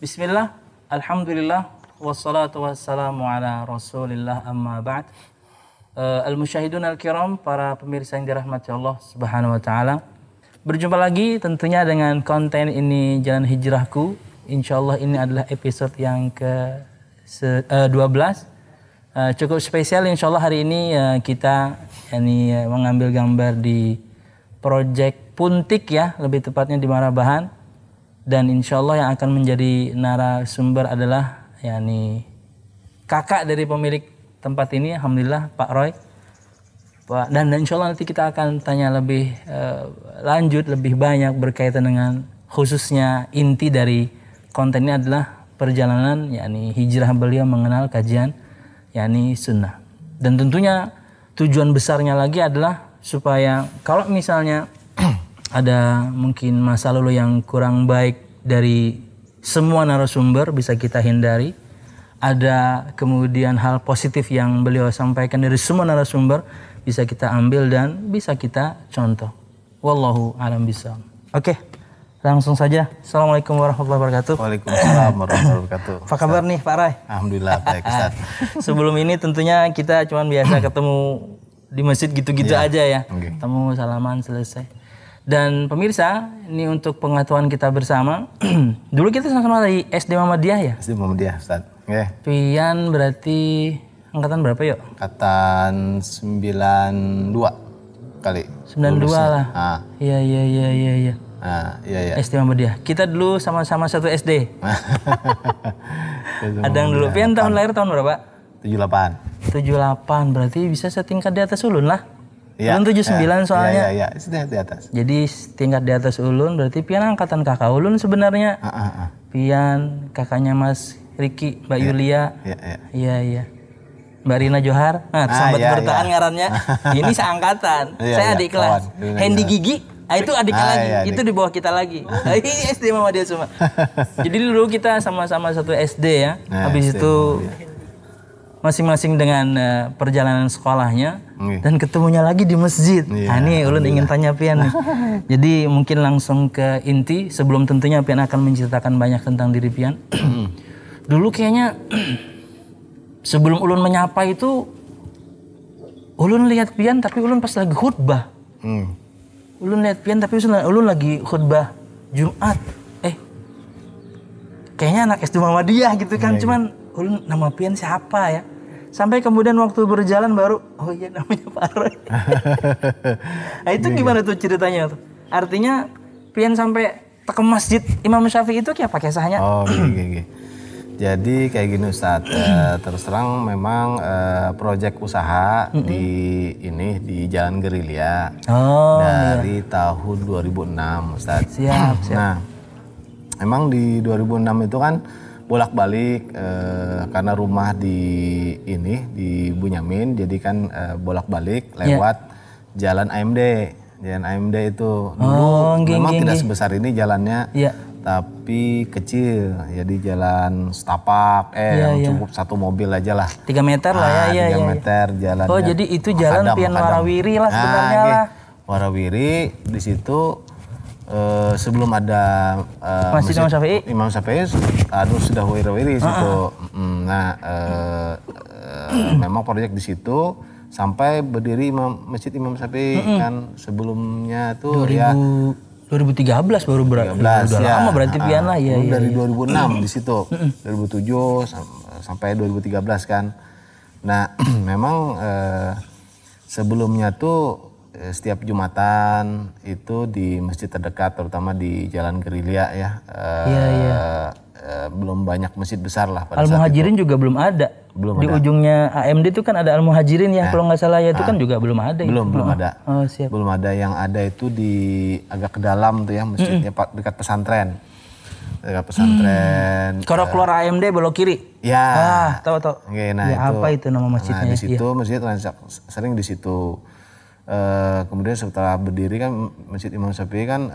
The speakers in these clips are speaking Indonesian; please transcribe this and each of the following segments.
Bismillah, alhamdulillah, wassalatu wassalamu ala rasulillah amma ba'd. Al-musyahidun al-kiram, para pemirsa yang dirahmati Allah subhanahu wa ta'ala. Berjumpa lagi tentunya dengan konten ini Jalan Hijrahku. Insyaallah ini adalah episode yang ke-12. Cukup spesial insyaallah hari ini kita mengambil gambar di Project Puntik ya, lebih tepatnya di Marabahan. Dan insyaallah yang akan menjadi narasumber adalah kakak dari pemilik tempat ini, alhamdulillah Pak Roy. Dan insyaallah nanti kita akan tanya lebih lanjut, lebih banyak berkaitan dengan khususnya inti dari konten ini adalah perjalanan hijrah beliau mengenal kajian sunnah. Dan tentunya tujuan besarnya lagi adalah supaya kalau misalnya ada mungkin masa lalu yang kurang baik dari semua narasumber bisa kita hindari. Ada kemudian hal positif yang beliau sampaikan dari semua narasumber bisa kita ambil dan bisa kita contoh. Wallahu a'lam bishawab. Oke, langsung saja. Assalamualaikum warahmatullahi wabarakatuh. Waalaikumsalam warahmatullahi wabarakatuh. Apa kabar nih Pak Rai? Alhamdulillah baik Ustaz. Sebelum ini tentunya kita cuma biasa ketemu di masjid gitu-gitu aja ya. Okay. Ketemu, salaman, selesai. Dan pemirsa, ini untuk pengetahuan kita bersama. Dulu kita sama-sama dari SD Muhammadiyah ya? SD Muhammadiyah Ustaz. Okay. Pian berarti angkatan berapa yuk? Angkatan 92 kali. 92 lah. Iya. Iya. SD Muhammadiyah. Kita dulu sama-sama satu SD. Ada yang dulu. Pian tahun lahir tahun berapa? 78. 78 berarti bisa setingkat di atas Ulun lah. Ya, Ulun 79 soalnya. Iya, di atas. Jadi tingkat di atas Ulun berarti Pian angkatan kakak Ulun sebenarnya. Pian kakaknya Mas Riki, Mbak Yulia. Iya. Mbak Rina Johar. Sambat bertahan ngarannya. Ini seangkatan. Saya adik kelas. Hendy Gigi, itu adik lagi. Itu di bawah kita lagi. Ini SD Muhammadiyah semua. Jadi dulu kita sama-sama satu SD ya. Habis itu masing-masing dengan perjalanan sekolahnya dan ketemunya lagi di masjid. Ini Ulun ingin tanya Pian nih. Jadi mungkin langsung ke inti sebelum tentunya Pian akan menceritakan banyak tentang diri Pian. Dulu kayaknya sebelum Ulun menyapa itu Ulun lihat Pian tapi Ulun pas lagi khutbah. Ulun lihat Pian tapi Ulun lagi khutbah Jumat. Kayaknya anak SD Muhammadiyah gitu kan. Cuman Ulun nama Pian siapa ya? Sampai kemudian waktu berjalan baru, oh iya namanya Pak Roy. Nah itu gimana tuh ceritanya tuh? Artinya Pian sampai ke masjid Imam Syafi'i itu kayak pakai sahnya? Oh gini. Jadi kayak gini Ustaz, terus terang memang proyek usaha di Jalan Gerilya dari tahun 2006 Ustaz. Siap. Nah, memang di 2006 itu kan bolak-balik karena rumah di Bunyamin, jadi kan bolak-balik lewat Jalan AMD. Jalan AMD itu dulu memang tidak sebesar ini jalannya, tapi kecil. Jadi jalan setapak, yang cukup satu mobil aja lah. 3 meter lah ya. 3 meter jalannya. Oh jadi itu jalan Pian Warawiri lah sebenarnya lah. Warawiri di situ. Sebelum ada Masjid Imam Syafi'i sudah wiri-wiri situ. Memang proyek di situ sampai berdiri Masjid Imam Syafi'i kan sebelumnya tuh 2013 baru udah lama berarti Pian lah ya. Dari 2006 di situ. 2007 sampai 2013 kan. Nah, memang sebelumnya tuh setiap Jumatan itu di masjid terdekat terutama di Jalan Gerilya ya. Belum banyak masjid besar lah pada Al-Muhajirin juga belum ada. Di ujungnya AMD itu kan ada Al-Muhajirin ya kalau nggak salah ya, itu kan juga belum ada. Belum ada. Oh, siap. Belum ada, yang ada itu di agak ke dalam tuh ya masjidnya dekat pesantren. Dekat pesantren. Kalau keluar AMD belok kiri. Ya. Tahu. Oke, apa itu nama masjidnya? Di situ masjid sering di situ. Kemudian setelah berdiri kan Masjid Imam Syafi'i kan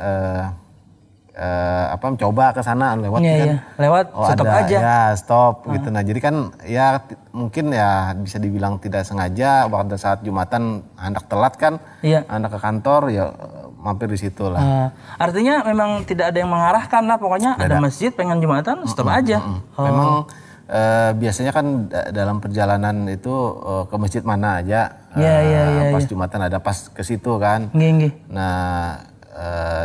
mencoba ke sana lewat lewat stop aja. Ya, stop gitu. Nah, jadi kan ya mungkin ya bisa dibilang tidak sengaja pada saat Jumatan hendak telat kan. Hendak ke kantor ya mampir di situ lah. Artinya memang tidak ada yang mengarahkan lah, pokoknya ada masjid pengen Jumatan stop aja. Memang biasanya kan dalam perjalanan itu ke masjid mana aja, pas Jumatan ada pas ke situ kan. Nah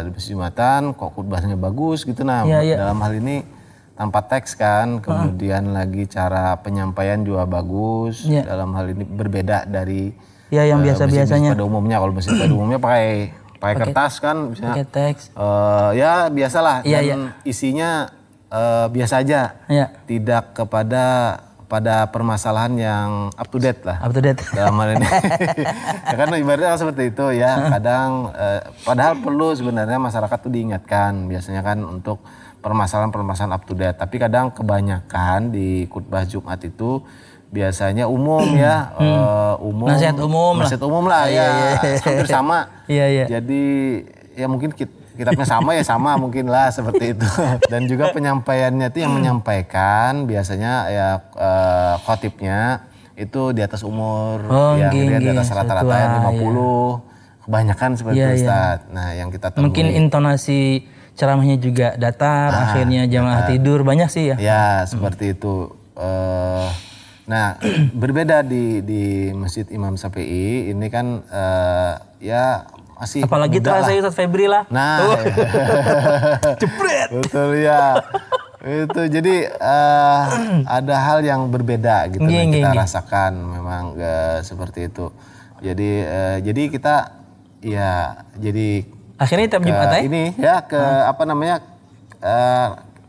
di masjid Jumatan kok khutbahnya bagus gitu, dalam hal ini tanpa teks kan, kemudian lagi cara penyampaian juga bagus, dalam hal ini berbeda dari yang biasa-biasanya. Pada umumnya kalau masjid pada umumnya pakai kertas kan, misalnya, pakai teks. Ya biasalah, dan isinya biasa aja, tidak pada permasalahan yang up to date lah. Up to date. Dalam hal ini, ya kan ibaratnya seperti itu ya. Kadang padahal perlu sebenarnya masyarakat tuh diingatkan biasanya kan untuk permasalahan up to date. Tapi kadang kebanyakan di khutbah Jumat itu biasanya umum ya, nasihat umum lah ya, hampir sama. Jadi ya mungkin kitabnya sama ya sama mungkin lah seperti itu. Dan juga penyampaiannya itu yang menyampaikan biasanya ya khotibnya itu di atas umur, yang di atas rata-rata yang 50, kebanyakan seperti itu Ustaz. Nah yang kita temui mungkin intonasi ceramahnya juga datar, akhirnya jamaah tidur, banyak sih ya. Ya seperti itu. Nah berbeda di Masjid Imam Syafi'i ini kan ya masih apalagi terasa Ustaz Febri lah. Nah jepret. Betul ya. Itu jadi ada hal yang berbeda gitu yang kita rasakan memang seperti itu. Jadi kita ya jadi akhirnya tiap Jumat ini ya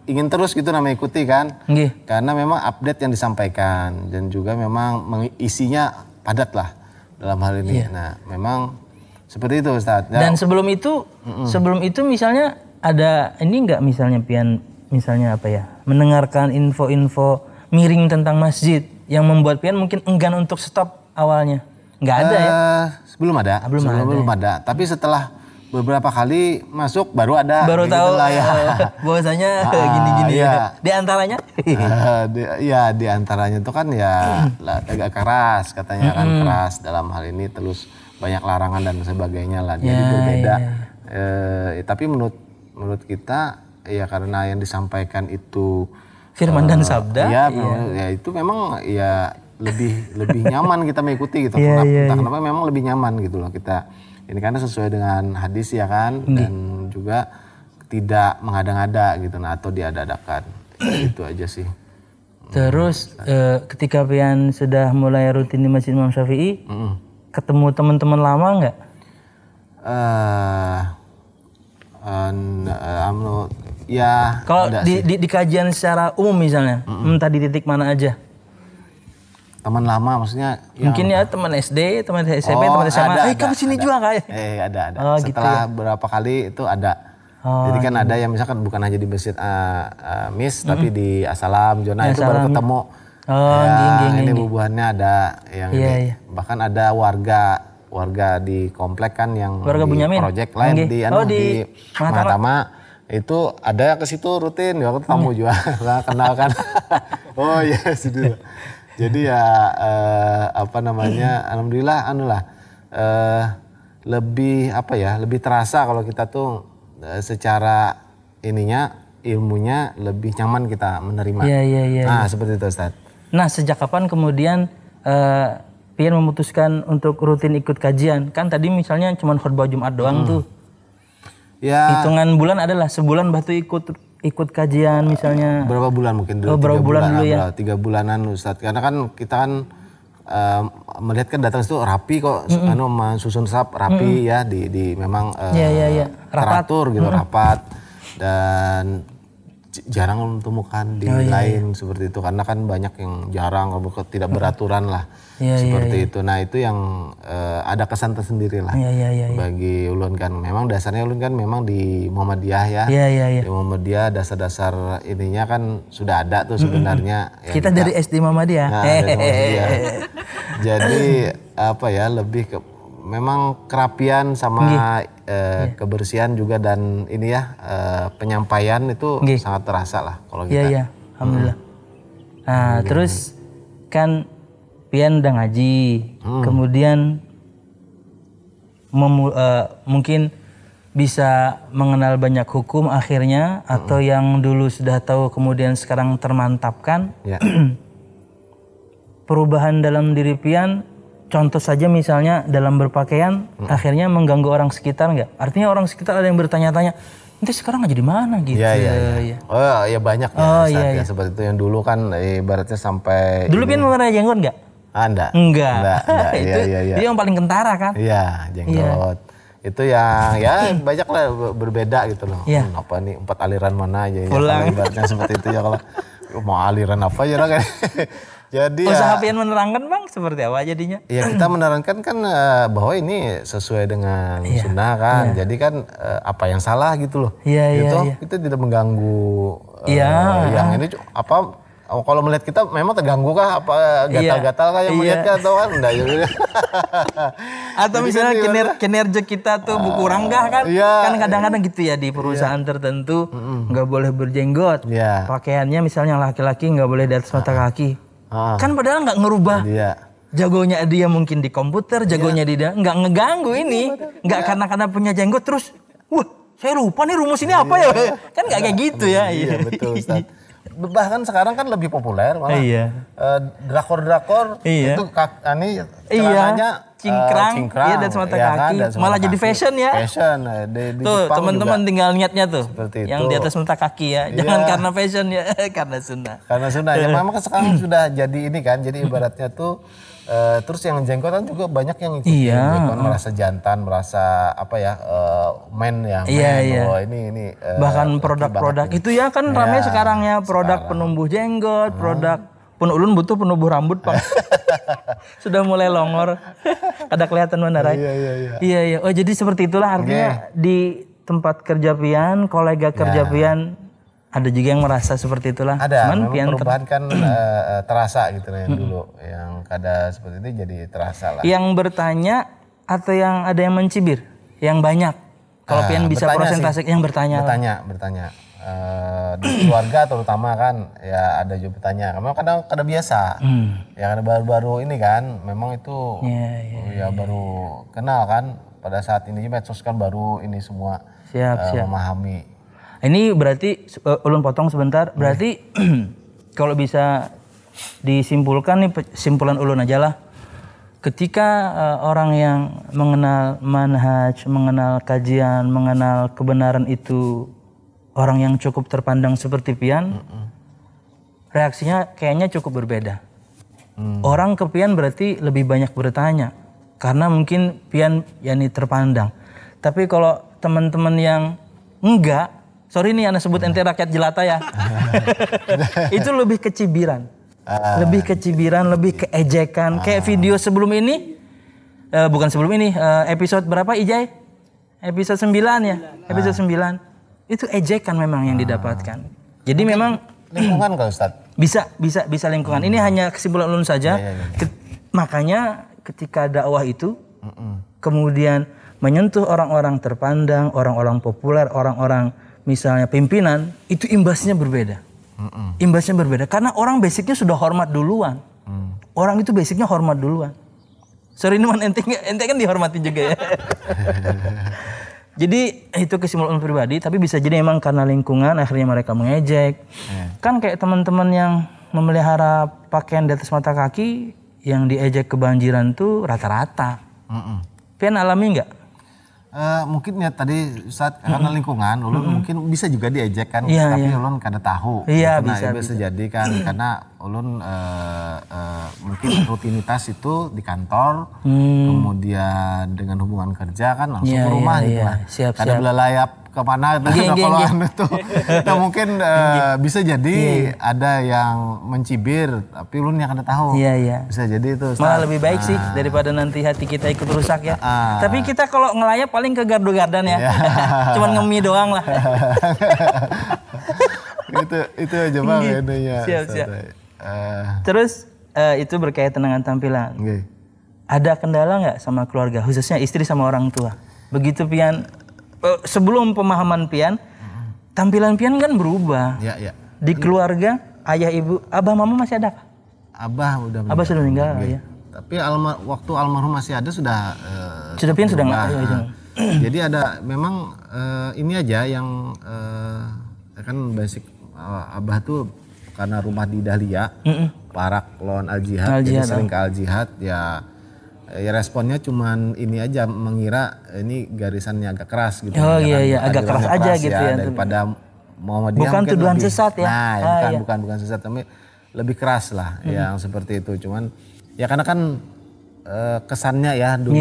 ingin terus gitu ikuti kan. Karena memang update yang disampaikan dan juga memang isinya padat lah dalam hal ini. Nah, memang seperti itu Ustaz. Dan sebelum itu misalnya ada ini enggak misalnya misalnya apa ya? Mendengarkan info-info miring tentang masjid yang membuat Pian mungkin enggan untuk stop awalnya. Enggak ada ya? Belum ada. Tapi setelah beberapa kali masuk baru baru gitu tahu lah ya. Bahwasanya gini-gini ya. Di antaranya? Di antaranya itu kan ya agak keras katanya kan, keras dalam hal ini, terus banyak larangan dan sebagainya lah. Jadi berbeda. Tapi menurut kita ya karena yang disampaikan itu firman dan sabda. Ya itu memang ya lebih nyaman kita mengikuti gitu. Entah kenapa memang lebih nyaman gitu loh kita. Ini karena sesuai dengan hadis ya kan, dan juga tidak mengada-ngada gitu atau diada-adakan. Itu aja sih. Terus ketika Pian sudah mulai rutin di Masjid Imam Syafi'i, ketemu teman-teman lama nggak? Ya. Kalau di kajian secara umum misalnya, entah di titik mana aja. Teman lama maksudnya mungkin ya teman SD, teman SMP, teman SMA. Kamu sini juga kayak. Ada. Setelah berapa kali itu ada. Jadi kan ada yang misalkan bukan hanya di Masjid Mis tapi di Asalam, Zona itu baru ketemu. Ini bubuhannya ada yang ini. Bahkan ada warga di komplek kan yang warga di Bunyamin. Project lain di Mahatama. Itu ada ke situ rutin, waktu tamu juga kenal kan. Oh iya sudah. Jadi ya alhamdulillah lebih terasa kalau kita tuh secara ilmunya lebih nyaman kita menerima. Nah seperti itu Ustaz. Nah sejak kapan kemudian Pian memutuskan untuk rutin ikut kajian? Kan tadi misalnya cuma khutbah Jumat doang tuh. Ya. Hitungan bulan adalah sebulan batu ikut kajian misalnya. Berapa bulan mungkin dulu? Berapa bulan dulu ya? 3 bulanan Ustaz. Karena kan kita kan melihat kan datang itu rapi kok, susun sap rapi ya di memang teratur gitu, rapat, dan jarang temukan di lain seperti itu karena kan banyak yang jarang tidak beraturan lah seperti itu. Nah itu yang ada kesan tersendiri lah bagi Ulun kan. Memang dasarnya Ulun kan memang di Muhammadiyah ya. Di Muhammadiyah dasar-dasar ininya kan sudah ada tuh sebenarnya. Kita dari SD Muhammadiyah. Nah, dari Muhammadiyah. Jadi lebih ke memang kerapian sama kebersihan juga dan ini ya penyampaian itu sangat terasa lah kalau kita. Iya, alhamdulillah. Nah, terus kan Pian udah ngaji, kemudian mungkin bisa mengenal banyak hukum akhirnya, atau yang dulu sudah tahu kemudian sekarang termantapkan. Ya. Perubahan dalam diri pian, contoh saja misalnya dalam berpakaian, akhirnya mengganggu orang sekitar nggak? Artinya orang sekitar ada yang bertanya-tanya, nanti sekarang aja di mana gitu. Iya. Oh ya banyak ya, Oh, Ustaz, iya. ya seperti itu yang dulu kan ibaratnya sampai Dulu pian mewarnai jenggot nggak? Enggak. Itu Iya. dia yang paling kentara kan? Iya, jenggot. Itu yang ya banyak lah berbeda gitu loh. Iya. Apa nih 4 aliran mana aja ya. Pulang. Kalau ibaratnya seperti itu ya, kalau mau aliran apa ya kan. Jadi Usaha ya pian menerangkan bang seperti apa jadinya? ya kita menerangkan kan bahwa ini sesuai dengan sunnah kan. Jadi kan apa yang salah gitu loh. Iya. Kita tidak mengganggu yang ini apa. Kalau melihat kita memang terganggu kah? Apa gatal-gatal kah yang melihat kah? Atau kan enggak ya. Atau misalnya kinerja kita tuh berkurang kah kan? Kan kadang-kadang gitu ya di perusahaan tertentu nggak boleh berjenggot. Pakaiannya misalnya laki-laki nggak boleh di atas mata kaki. Kan padahal nggak ngerubah. Jagonya dia mungkin di komputer, jagonya dia nggak ngeganggu ini. Nggak karena punya jenggot terus, wah saya lupa nih rumus ini apa ya? Kan nggak kayak gitu ya. Iya betul Ustaz. Bahkan sekarang kan lebih populer malah drakor-drakor itu celananya cingkrang ya dan mata kaki malah jadi fashion ya. Di tuh Jepang teman-teman juga tinggal niatnya tuh seperti yang itu. di atas mata kaki ya, jangan karena fashion ya, karena sunnah. Karena sunnah ya, memang sekarang sudah jadi ini kan, jadi ibaratnya tuh terus yang jenggotan juga banyak yang ikutin, merasa jantan, merasa apa ya, men ya, oh ini bahkan produk-produk itu ya kan ramai sekarang ya, produk penumbuh jenggot, produk pun ulun butuh penumbuh rambut Pak. Sudah mulai longor, kada kelihatan mana Iya. Oh jadi seperti itulah artinya di tempat kerja pian, kolega kerja pian. Ada juga yang merasa seperti itulah. Ada, memang perubahan kan terasa gitu yang dulu. Yang kada seperti itu jadi terasa lah. Yang bertanya atau yang ada yang mencibir? Yang banyak. Kalau pian bisa prosentase yang bertanya. Bertanya. Di keluarga terutama kan ya ada juga bertanya. Memang kadang biasa. Ya karena baru-baru ini kan memang itu baru kenal kan. Pada saat ini medsos kan baru ini semua memahami. Ini berarti ulun potong sebentar. Berarti kalau bisa disimpulkan nih, simpulan ulun aja lah. Ketika orang yang mengenal manhaj, mengenal kajian, mengenal kebenaran itu orang yang cukup terpandang seperti pian, reaksinya kayaknya cukup berbeda. Orang ke pian berarti lebih banyak bertanya karena mungkin pian yani terpandang. Tapi kalau teman-teman yang enggak, sorry nih anak sebut ente rakyat jelata ya. Itu lebih kecibiran. Lebih kecibiran, lebih keejekan. Kayak video sebelum ini, bukan sebelum ini, episode berapa Ijay? Episode 9 ya? Episode 9. Itu ejekan memang yang didapatkan. Jadi memang lingkungan kalau Ustaz? Bisa lingkungan. Ini hanya kesimpulan ulun saja. Makanya ketika dakwah itu, kemudian menyentuh orang-orang terpandang, orang-orang populer, orang-orang misalnya pimpinan, itu imbasnya berbeda. Imbasnya berbeda karena orang basicnya sudah hormat duluan. Orang itu basicnya hormat duluan. Sorry ini ente kan dihormati juga ya. Jadi itu kesimpulan pribadi, tapi bisa jadi memang karena lingkungan akhirnya mereka mengejek. Kan kayak teman-teman yang memelihara pakaian di atas mata kaki yang diejek kebanjiran tuh rata-rata. Pian alami nggak? Mungkin ya tadi Ustaz karena lingkungan ulun mungkin bisa juga diejek kan, tapi ulun kada tahu. Bisa jadi kan karena ulun mungkin rutinitas itu di kantor, kemudian dengan hubungan kerja kan langsung ke rumah gitu lah. Kada belayap kemana kalau itu. Nah mungkin bisa jadi ada yang mencibir tapi ulun yang kada tahu. Bisa jadi itu Ustaz. Malah lebih baik sih daripada nanti hati kita ikut rusak ya. Tapi kita kalau ngelayap paling ke gardu-gardan ya. Cuman ngemi doang lah. itu aja Bang intinya. Siap. Terus itu berkaitan dengan tampilan. Ada kendala nggak sama keluarga, khususnya istri sama orang tua? Begitu pian sebelum pemahaman pian, tampilan pian kan berubah. Di keluarga, ayah ibu, abah mama masih ada? Abah udah meninggal. Abah sudah meninggal ya. Tapi waktu almarhum masih ada sudah pian sudah enggak. Jadi ada memang ini aja yang kan basic Abah tuh karena rumah di Dahlia, Parak lawan Al Jihad, jadi sering ke Al Jihad ya responnya cuman ini aja, mengira ini garisannya agak keras gitu. Oh iya, agak keras aja gitu ya. Daripada Muhammadiyah bukan tuduhan lebih, sesat ya. Nah, bukan sesat, tapi lebih keras lah yang seperti itu. Cuman ya karena kan kesannya ya dulu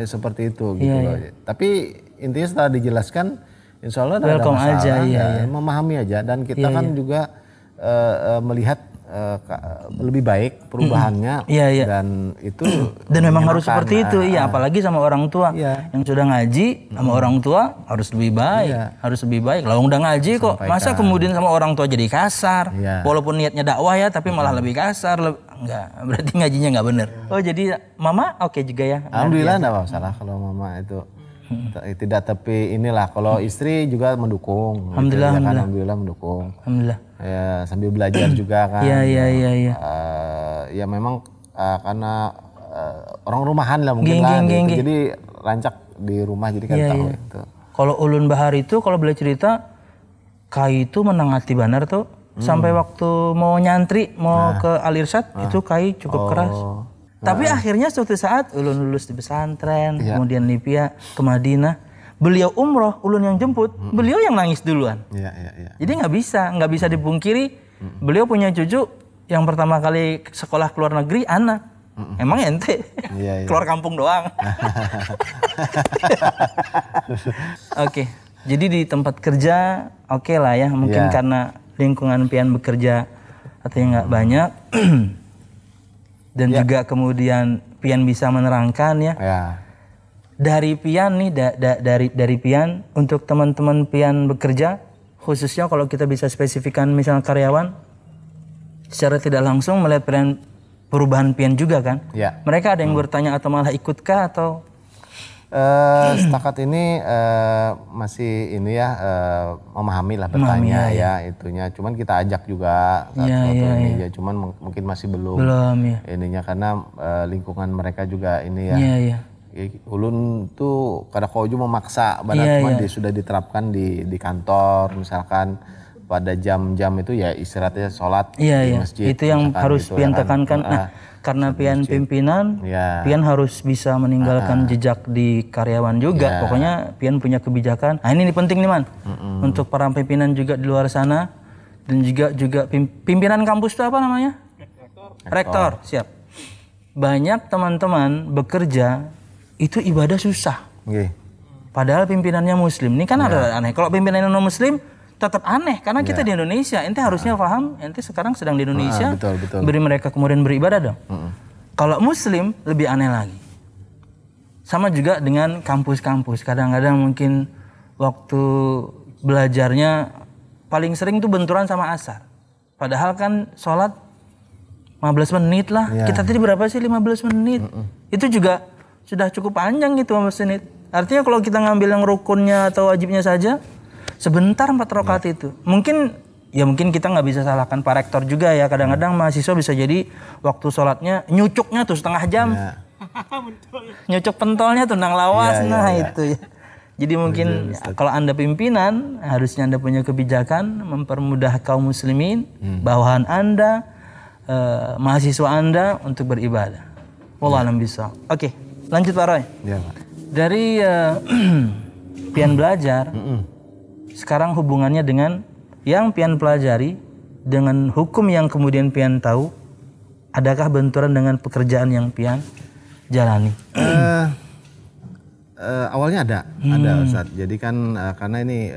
seperti itu gitu loh. Tapi intinya setelah dijelaskan, insya Allah ada masalah, memahami aja, dan kita kan juga melihat lebih baik perubahannya dan itu dan memang harus seperti itu apalagi sama orang tua yang sudah ngaji sama orang tua harus lebih baik lah, udah ngaji kok masa kemudian sama orang tua jadi kasar walaupun niatnya dakwah ya tapi malah lebih kasar enggak, berarti ngajinya nggak bener. Oh jadi mama oke juga ya, alhamdulillah enggak masalah kalau mama itu tidak, tapi inilah kalau istri juga mendukung. Alhamdulillah, gitu, alhamdulillah mendukung. Alhamdulillah. Ya sambil belajar juga kan. Iya. Ya memang karena orang rumahan lah mungkin gitu. Jadi rancak di rumah jadi kan tahu itu. Kalau Ulun Bahar itu kalau boleh cerita, Kai itu menangati Banar tuh sampai waktu mau nyantri mau ke Al Irsyad itu Kai cukup keras. Tapi akhirnya suatu saat Ulun lulus di pesantren, kemudian Nipia ke Madinah. Beliau umroh, Ulun yang jemput, beliau yang nangis duluan. Jadi nggak bisa dipungkiri. Beliau punya cucu yang pertama kali sekolah ke luar negeri, anak. Emang ente keluar kampung doang. Oke, jadi di tempat kerja oke lah ya, mungkin karena lingkungan pian bekerja atau yang nggak banyak. Dan juga kemudian pian bisa menerangkan ya. Dari pian nih dari pian untuk teman-teman pian bekerja, khususnya kalau kita bisa spesifikkan misalnya karyawan, secara tidak langsung melihat perubahan pian juga kan. Mereka ada yang bertanya atau malah ikutkah atau setakat ini masih ini ya memahami lah, bertanya itunya. Cuman kita ajak juga ini ya. Cuman mungkin masih belum ininya karena lingkungan mereka juga ini ya. Ulun tuh kadang kau juga memaksa, cuman sudah diterapkan di kantor misalkan pada jam-jam itu ya istirahatnya sholat di masjid. Itu yang harus pian tekankan. Karena pian pimpinan, pian harus bisa meninggalkan jejak di karyawan juga. Pokoknya pian punya kebijakan. Nah ini penting nih man, untuk para pimpinan juga di luar sana dan juga pimpinan kampus itu apa namanya? Rektor. Siap. Banyak teman-teman bekerja itu ibadah susah. Padahal pimpinannya Muslim. Ini kan ada aneh. Kalau pimpinannya non Muslim tetap aneh karena kita di Indonesia. Ente harusnya paham, ente sekarang sedang di Indonesia. Betul. Beri mereka kemudian beribadah dong. Kalau Muslim lebih aneh lagi. Sama juga dengan kampus-kampus. Kadang-kadang mungkin waktu belajarnya paling sering tuh benturan sama asar. Padahal kan sholat 15 menit lah. Kita tadi berapa sih 15 menit? Itu juga sudah cukup panjang gitu 15 menit. Artinya kalau kita ngambil yang rukunnya atau wajibnya saja, sebentar 4 rakaat itu. Mungkin kita nggak bisa salahkan Pak Rektor juga ya. Kadang-kadang mahasiswa bisa jadi waktu sholatnya nyucuknya tuh setengah jam. Nyucuk pentolnya tuh nang lawas. Itu ya. Jadi mungkin kalau Anda pimpinan, harusnya Anda punya kebijakan mempermudah kaum muslimin, bawahan Anda, mahasiswa Anda untuk beribadah. Wallah alam bisa. Oke, lanjut Pak Roy. Dari pian belajar, sekarang hubungannya dengan yang pian pelajari dengan hukum yang kemudian pian tahu, adakah benturan dengan pekerjaan yang pian jalani? Awalnya ada Ustaz. Jadi kan karena ini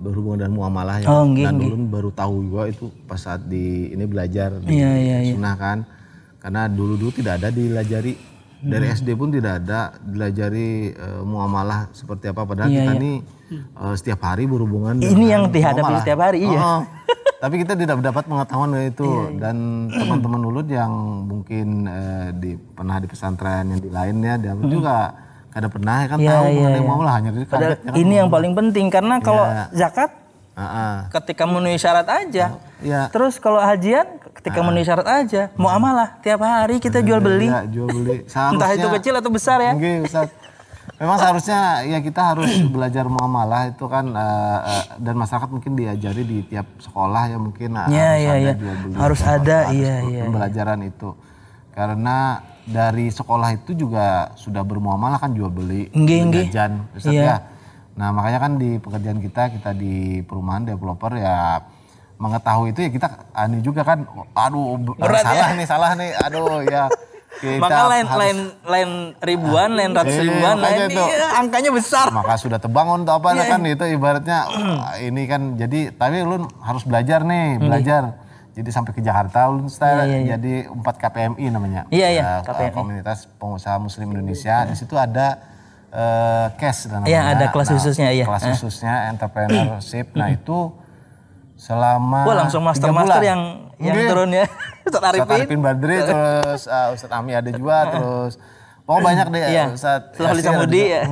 berhubungan dengan muamalah ya. Dan dulu baru tahu juga itu pas saat ini belajar di sunnah kan. Karena dulu tidak ada dilajari. Dari SD pun tidak ada dilajari muamalah seperti apa. Padahal kita nih setiap hari berhubungan dengan ini yang dihadapi setiap hari. Tapi kita tidak mendapat pengetahuan dari itu. Dan teman-teman Ulud yang mungkin pernah di pesantren yang di lainnya, dia juga kada pernah kan tahu mengenai muamalah, hanya kaget. Ini yang paling penting karena kalau zakat ketika memenuhi syarat aja. Terus kalau hajian ketika memenuhi syarat aja. Muamalah tiap hari kita jual beli. Jual beli. Entah itu kecil atau besar ya. Mungkin Ustaz. Memang seharusnya ya kita harus belajar muamalah itu kan dan masyarakat mungkin diajari di tiap sekolah ya mungkin harus ada pembelajaran itu. Karena dari sekolah itu juga sudah bermuamalah kan jual beli, jajan, Ustaz ya. Nah, makanya kan di pekerjaan kita di perumahan developer ya mengetahui itu ya kita juga kan salah nih aduh ya. Maka lain ribuan, lain ratus ribuan, angkanya besar. Maka sudah terbangun tuh apa kan itu ibaratnya ini kan jadi tapi lu harus belajar nih, belajar. Jadi sampai ke Jakarta lu jadi 4 KPMI namanya. KPMI. Komunitas Pengusaha Muslim Indonesia. Di situ ada CAS namanya. Iya, ada kelas khususnya Kelas khususnya entrepreneurship. Nah, itu selama langsung master yang turun ya. Ustaz Arifin Badri, terus Ustaz Ami ada juga, terus banyak deh Ustaz Khalid Samudi ya.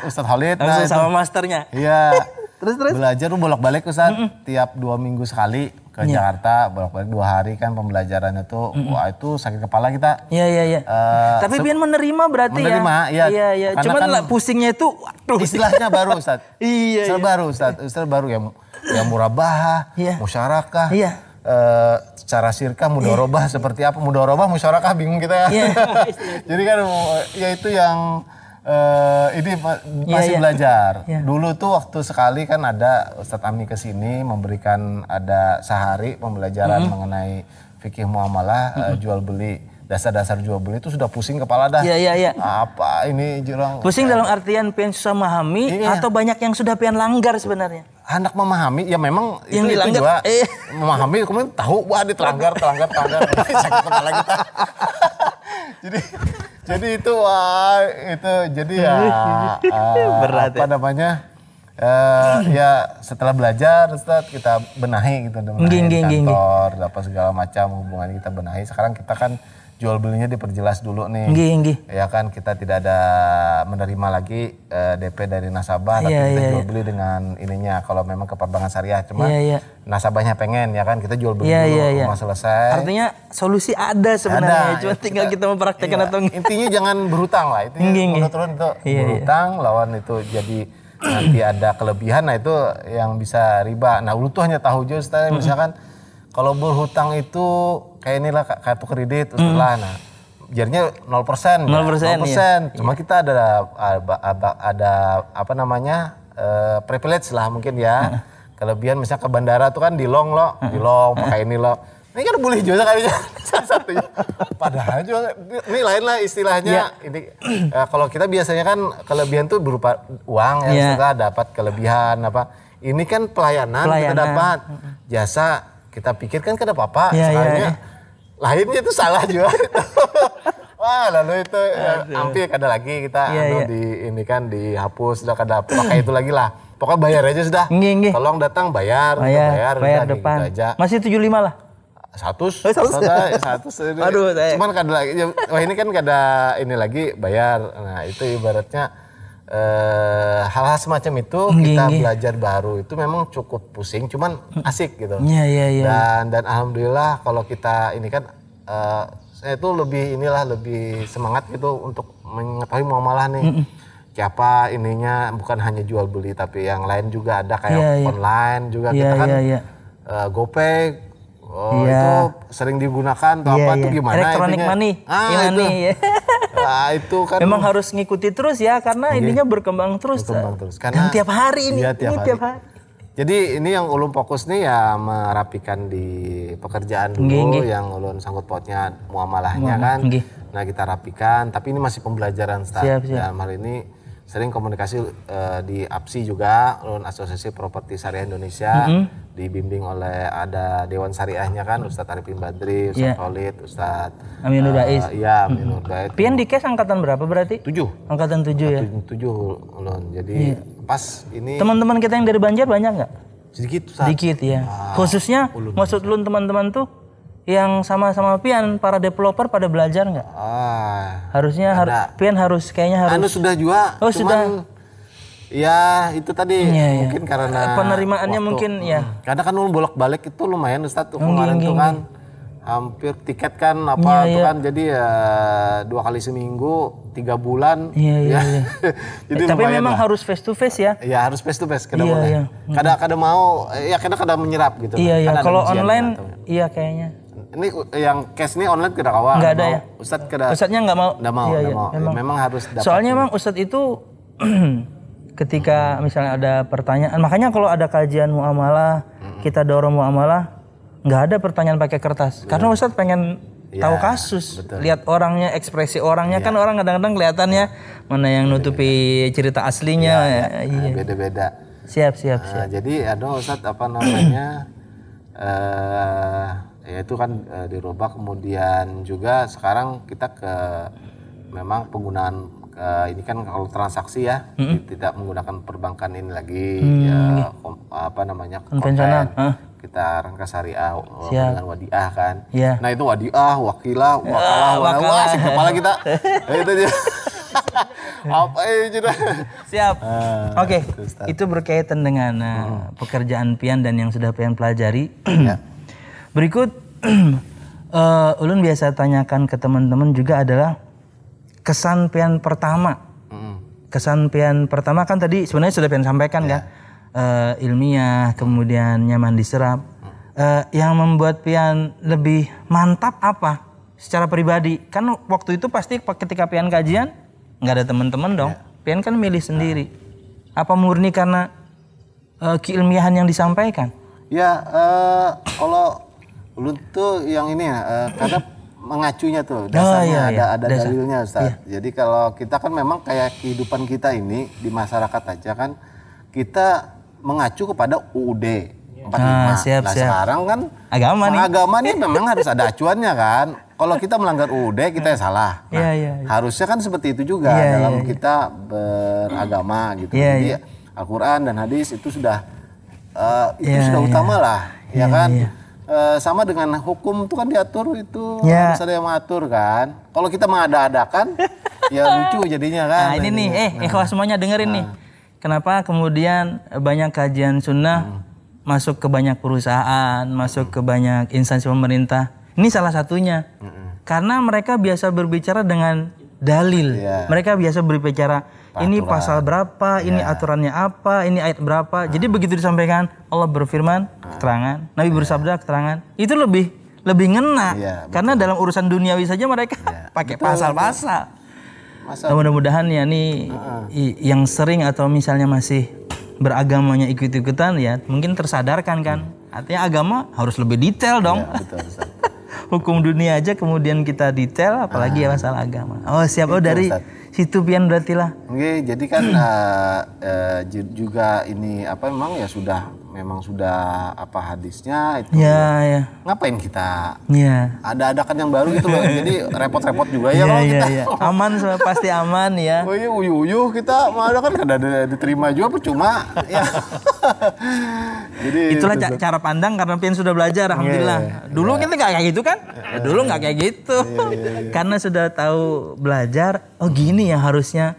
Ustaz Khalid. Nah, sama masternya. Iya. Terus belajar tuh bolak-balik Ustaz, tiap 2 minggu sekali ke Jakarta, bolak-balik 2 hari kan pembelajarannya tuh. Wah, itu sakit kepala kita. Iya. Tapi Pian menerima berarti Iya. Cuman kan pusingnya itu istilahnya baru Ustaz. Iya. Baru ya murabahah, musyarakah. Iya. Secara syirkah mudharabah seperti apa? Mudharabah musyarakah bingung kita ya. Jadi kan ya itu yang ini masih belajar. Dulu tuh waktu sekali kan ada Ustadz Ami kesini memberikan ada sehari pembelajaran mengenai fikih muamalah jual beli. Dasar-dasar jual beli itu sudah pusing kepala dah. Iya. Apa ini jurang? Pusing dalam artian pian susah memahami atau banyak yang sudah pian langgar sebenarnya? Hendak memahami, ya memang yang itu dilanggar, juga memahami, kemudian tahu wah ditelanggar, sakit kepala kita. jadi itu jadi ya berat apa namanya ya setelah belajar Ustaz kita benahi gitu, kantor, apa segala macam hubungan kita benahi. Sekarang kita kan jual belinya diperjelas dulu nih. Ya kan kita tidak ada menerima lagi DP dari nasabah, tapi kita jual beli dengan ininya kalau memang ke perbankan syariah. Cuma nasabahnya pengen ya kan kita jual beli dulu rumah selesai. Artinya solusi ada sebenarnya, cuma tinggal kita mempraktekkan atau enggak. Intinya jangan berhutang lah. Intinya turun itu berhutang lawan itu jadi nanti ada kelebihan, nah itu yang bisa riba. Nah lu tuh hanya tahu aja Ustaz, misalkan kalau berhutang itu kayak inilah kartu kredit setelah nah jadinya 0%. 0%. Cuma kita ada apa namanya privilege lah mungkin ya. Kelebihan misalnya ke bandara tuh kan di long pakai ini lo. Ini kan boleh juga kayaknya salah satunya. Padahal juga ini lain lah istilahnya. Ini kalau kita biasanya kan kelebihan tuh berupa uang ya, setelah dapat kelebihan apa. Ini kan pelayanan. Kita dapat jasa. Kita pikir kan kada apa-apa, sekarangnya lainnya itu salah juga. Wah lalu itu hampir kada lagi kita di ini kan dihapus, sudah kada pakai itu lagi lah. Pokoknya bayar aja sudah. Tolong datang bayar depan. Gitu aja. Masih 75 lah. 100. Aduh, cuman kada lagi. Wah ini kan kada ini lagi bayar. Nah itu ibaratnya hal-hal semacam itu kita belajar baru itu memang cukup pusing, cuman asik gitu. Dan alhamdulillah kalau kita ini kan saya itu lebih semangat gitu untuk mengetahui muamalah nih. Siapa ininya bukan hanya jual beli tapi yang lain juga ada kayak online juga kita kan GoPay. Itu sering digunakan atau apa tuh gimana Electronic money. Itu kan memang harus ngikuti terus ya karena ininya berkembang terus. Karena tiap hari ini. Tiap hari. Jadi ini yang ulun fokus nih ya merapikan di pekerjaan dulu yang ulun sangkut pautnya muamalahnya kan. Nah kita rapikan tapi ini masih pembelajaran dalam hal ini sering komunikasi di APSI juga, ulun Asosiasi Properti Syariah Indonesia, dibimbing oleh ada Dewan Syariahnya kan, Ustadz Arifin Badri, Ustadz Khalid, Ustadz Aminur Dais. Iya, Aminur Dais. Pian di KES angkatan berapa berarti? 7. Angkatan 7 ya? 7 ulun, jadi pas ini. Teman-teman kita yang dari Banjar banyak nggak? Sedikit. Sedikit ya. Khususnya maksud ulun teman-teman tuh yang sama-sama Pian, para developer pada belajar nggak? Harusnya Pian kayaknya harus. Sudah juga. Oh sudah. Ya itu tadi mungkin karena penerimaannya waktu, mungkin ya. Karena kan ulun bolak-balik itu lumayan Ustadz tuh kemarin tuh kan hampir tiket kan apa tuh kan jadi ya 2 kali seminggu 3 bulan. Iya. Jadi tapi memang lah. Harus face to face ya. Iya harus face to face kada boleh. Kada mau ya kada menyerap gitu. Iya. Kalau online iya kayaknya. Ini yang cash ini online kada kawa. Enggak ada ya. Ustadznya enggak mau. Enggak mau. Memang harus dapat. Soalnya memang Ustadz itu ketika misalnya ada pertanyaan, makanya kalau ada kajian muamalah, kita dorong muamalah, nggak ada pertanyaan pakai kertas. Karena Ustadz pengen tahu kasus, lihat orangnya, ekspresi orangnya. Kan orang kadang-kadang kelihatannya mana yang nutupi cerita aslinya. Beda-beda. Siap. Jadi ada Ustadz apa namanya, ya itu kan dirubah. Kemudian juga sekarang kita ke memang penggunaan ini kan kalau transaksi ya tidak menggunakan perbankan ini lagi ya apa namanya konvensional. Kita rangka syariah dengan wadiah kan. Nah itu wadiah, wakilah, wakalah, asik kepala kita. Itu dia. Apa itu? Siap. Oke. Itu berkaitan dengan pekerjaan Pian dan yang sudah Pian pelajari. Berikut ulun biasa tanyakan ke teman-teman juga adalah kesan Pian pertama. Kesan Pian pertama kan tadi sebenarnya sudah Pian sampaikan kan. Ilmiah, kemudian nyaman diserap. Yang membuat Pian lebih mantap apa? Secara pribadi. Kan waktu itu pasti ketika Pian kajian nggak ada teman-teman dong. Pian kan milih sendiri. Apa murni karena keilmiahan yang disampaikan? Ya, kalau ulun tuh yang ini ya, karena mengacunya tuh dasarnya ada dalilnya Ustaz. Jadi kalau kita kan memang kayak kehidupan kita ini di masyarakat aja kan kita mengacu kepada UUD 45. Siap. Sekarang kan agama nih memang harus ada acuannya kan. Kalau kita melanggar UUD kita salah. Harusnya kan seperti itu juga dalam kita beragama gitu. Jadi Al-Quran dan hadis itu sudah sudah utama lah, ya kan. Sama dengan hukum itu kan diatur itu harus ada yang mengatur kan. Kalau kita mengada-adakan ya lucu jadinya kan. Nah ini nih, ikhwas semuanya dengerin nih. Kenapa kemudian banyak kajian sunnah masuk ke banyak perusahaan, masuk ke banyak instansi pemerintah. Ini salah satunya. Karena mereka biasa berbicara dengan dalil. Mereka biasa berbicara ini pasal berapa, ini aturannya apa, ini ayat berapa. Jadi begitu disampaikan Allah berfirman, keterangan, Nabi bersabda, keterangan. Itu lebih ngena. Karena dalam urusan duniawi saja mereka pakai pasal-pasal. Mudah-mudahan ya nih yang sering atau misalnya masih beragamanya ikut-ikutan ya mungkin tersadarkan kan. Artinya agama harus lebih detail dong. Betul. Hukum dunia aja kemudian kita detail apalagi ya masalah agama. Oh siap. Oh dari situ Pian berarti lah. Oke, jadi kan juga ini apa memang ya memang sudah apa hadisnya itu. Ngapain kita? Ada-adakan yang baru gitu loh. Jadi repot-repot juga ya kalau kita. Aman pasti aman ya. Oh iya uyuh kita malah kan ada diterima juga percuma ya. Jadi itulah cara pandang karena Pian sudah belajar alhamdulillah. Dulu kita nggak kayak gitu kan? Dulu nggak kayak gitu. Karena sudah tahu belajar, oh gini ya harusnya